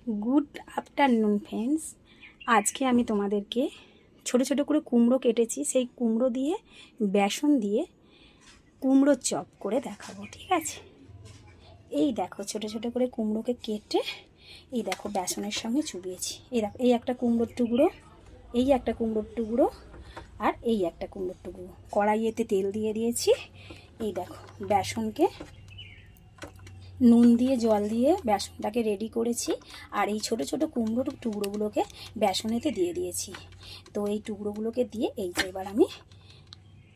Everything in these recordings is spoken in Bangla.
Good afternoon friends. आज के आमी तोमादेरके छोटो छोटो करे कुमड़ो केटेছি সেই কুমড়ো দিয়ে বেসন দিয়ে কুমড়ো চপ করে দেখাবো। ঠিক আছে, এই দেখো ছোটো ছোটো করে কুমড়োকে কেটে এই দেখো বেসনের সঙ্গে চুবিয়েছি। এই দেখো এই একটা কুমড়োর টুকরো, এই একটা কুমড়োর টুকরো আর এই একটা কুমড়োর টুকরো। কড়াইয়েতে তেল দিয়ে দিয়েছি। এই দেখো বেসনকে নুন দিয়ে জল দিয়ে বেসনটাকে রেডি করেছি আর এই ছোট ছোট কুমড়োর টুকরোগুলোকে বেসনেতে দিয়ে দিয়েছি। তো এই টুকরোগুলোকে দিয়ে এই যে এবার আমি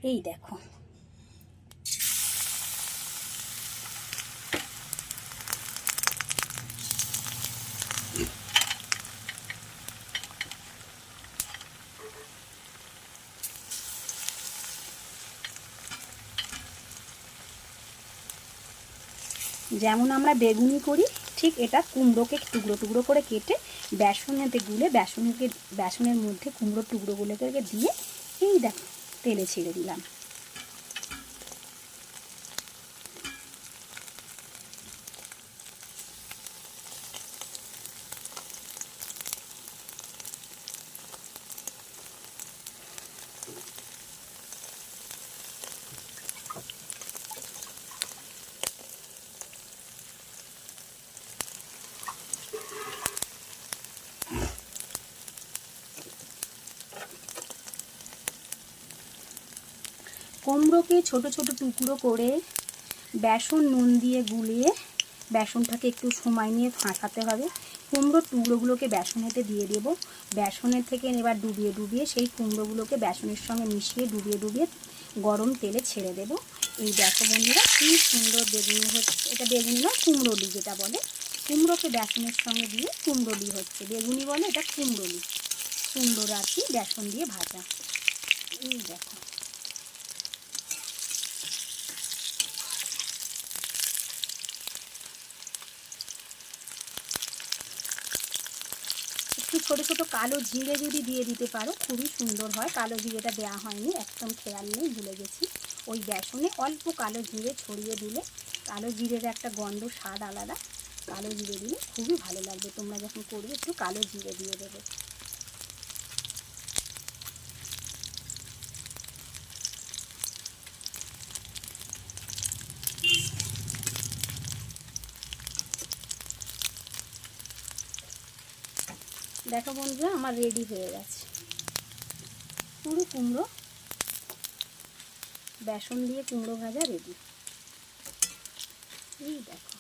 এই দেখো যেমন আমরা বেগুনি করি ঠিক এটা কুমড়োকে টুকরো টুকরো করে কেটে বেসনেতে গুলে বেসনের মধ্যে কুমড়োর টুকরোগুলোকে দিয়ে এই দেখো তেলে ছেড়ে দিলাম। কুমড়োকে ছোট ছোট টুকরো করে বেসন নুন দিয়ে গুলিয়ে বেসনটাকে একটু সময় নিয়ে ফাঁসাতে হবে। কুমড়োর টুকরোগুলোকে বেসনেতে দিয়ে দেব। বেসনের থেকে এবার ডুবিয়ে ডুবিয়ে সেই কুমড়োগুলোকে বেসনের সঙ্গে মিশিয়ে ডুবিয়ে ডুবিয়ে গরম তেলে ছেড়ে দেব। এই দেখো বন্ধুরা কি সুন্দর বেগুনি হচ্ছে। এটা বেগুনি না, কুমড়োলি যেটা বলে। কুমড়োকে বেসনের সঙ্গে দিয়ে কুমড়োলি হচ্ছে, বেগুনি বলে এটা কুমড়োলি। কুমড়োর আর কি বেসন দিয়ে ভাজা। এই দেখো একটু ছোটো ছোটো কালো জিরে যদি দিয়ে দিতে পারো খুবই সুন্দর হয়। কালো জিরেটা দেওয়া হয়নি, একদম খেয়াল নেই, ভুলে গেছি। ওই বেসনে অল্প কালো জিরে ছড়িয়ে দিলে কালো জিরের একটা গন্ধ স্বাদ আলাদা। কালো জিরে দিলে খুবই ভালো লাগবে। তোমরা যখন করবে একটু কালো জিরে দিয়ে দেবে। দেখো বন্ধুরা আমার রেডি হয়ে গেছে পুরো কুমড়ো বেসন দিয়ে কুমড়ো ভাজা রেডি। এই দেখো